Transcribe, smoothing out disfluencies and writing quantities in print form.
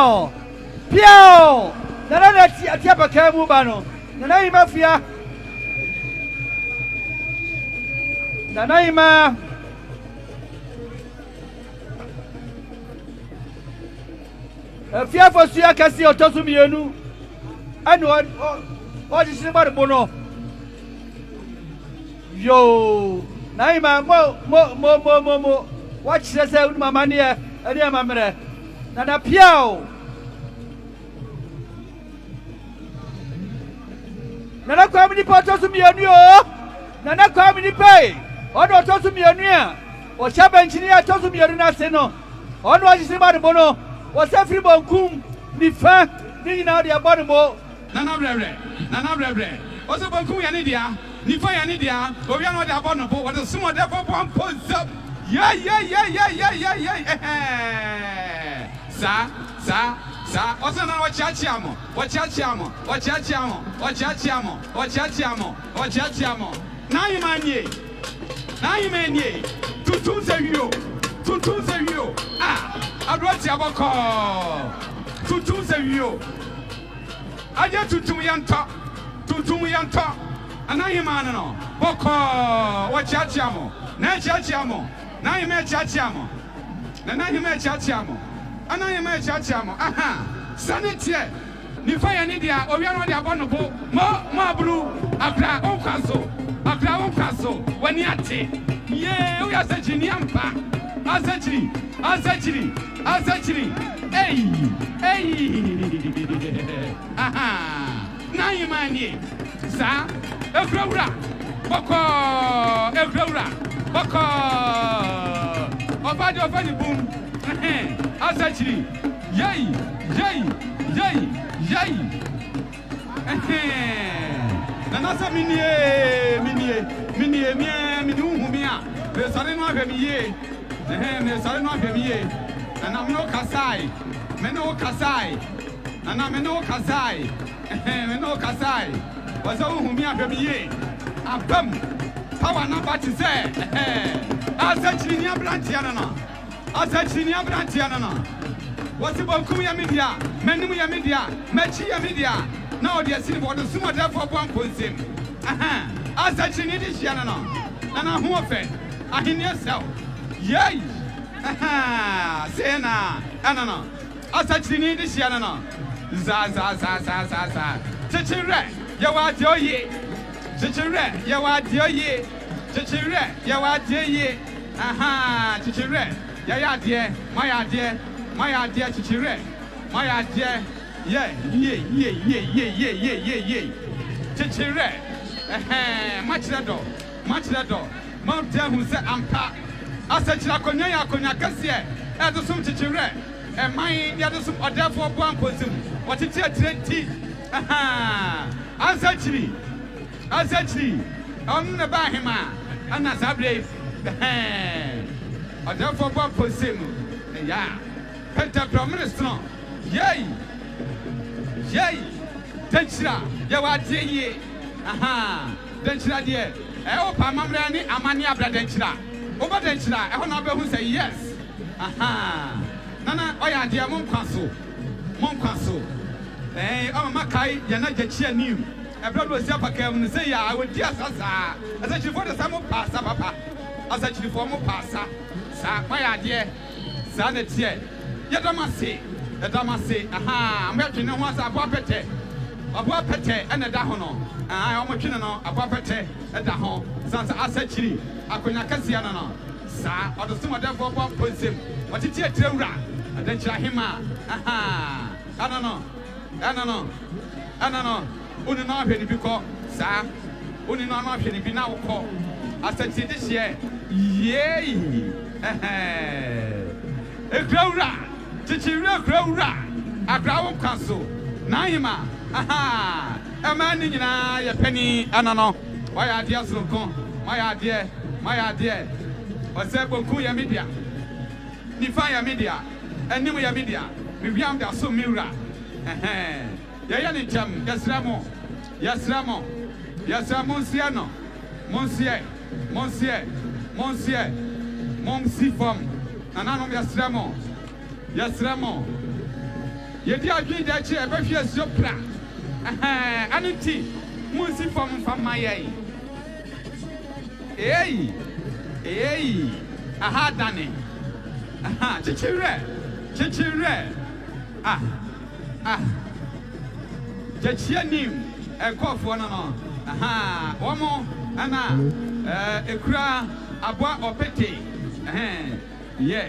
Piao! Piao! Nana Tiapa Camubano. Nana Mafia. Nanaima. Fia for Sia Cassi or Tosumianu. I know what is about the bono. Yo, Naima, mo. Watch the sound, my money, and dear mamma. Nana Piao. Nana Comedy Potos to me on you. Nana Comedy Pay. Or not to me on you. Or Shab Engineer to me on Naseno. Or what is about the bono. Was everyone cum, the fact, digging out your bottom. Nana Brebre. Also, Baku and India, Nifa and India, but we are not abominable. What a small devil one post up. Yeah. Sa. Also, now what Chachiamo. Now you man ye. Tutu say you. I brought your call. Tutu say you. I get to me and talk. And I am no. Boko, what Chachiamo. Now you met Chachiamo. And I am a Chachiamo. Aha. Sanity. Nifa and India, or we are not abominable. More blue. After Castle. When you are yeah, we are such a yampa. Asachiri. Hey. Aha. Now you man ye. Sa. Ekrora. Boko. Obadio funny boom. Asachiri. Yay. Nanasa minie. Me sorry no afemiye. Me sorry no afemiye. And I'm no Kasai. Me no Kasai. Was all whom you afemiye. Abam. Power number to say. Asachinia Brantiana. What's about Kuya Media? Menuya Media. Machia Media. Now they are seeing what the Suma therefore one puts him. Asachinia Shiana. And I'm more fair. I in yourself. Yay! Say na, Anna. I said you need this Yanana. Za. Kyekyewere, you are dear ye. Kyekyewere, you are dear ye. Kyekyewere, you are dear ye. Aha, Kyekyewere, ya dear, my dear, Kyekyewere, my dear. Yeah. Kyekyewere, much that door. Mount who said, I'm packed. I said, Konya Cassia, as a sum Kyekyewere, and my the other some or therefore one person. What it is 20. Aha, Asachiri, on the Bahima, and as I believe, or therefore one person. Yeah, Pentagram strong. Yay, Denkyira, you are dear. Aha, Denkyira dear. Oh, Pamamrani, Amani Abra Denkyira. Over Denkyira, I want to say yes. Aha. Nana, oh, yeah, dear Moncaso. Eh, oh, Makai, Yana new. A brother was Yapacam and say, I would just as actually for the summer pasta, papa. As actually for more pasta. Sa, my idea. Sanity. Yadamasi. Aha, I'm watching no one's a pete, and a dahono. I am watching a pete, a dahon. Sans Asachiri, a Conacasiana. Sa, or the summer therefore one puts him. What it is, Trura, and then Ɔhemaa. Aha, I don't know. Only not penny because, sir, only not penny be now call. I said this year, yay, a crowra, Kyekyewere, a crowd castle, Naima, aha, a man in a penny, I don't know. Why are dear so gone? My idea, what's that? Kuya media, Nifaya media, and Nimuya media, we am the so mirror. Yayanicham, yes, Ramon, Monsieur, Fom, and I know yes, Ramon, Yedi adwi da chi e be hwe asio pra. Anuti munsi fam mayai. Hey. Aha dane. Aha, Kyekyewere. Ah. Kyekyewere ekofo no. Aha, omo ana ekura abwa opete. Yeah.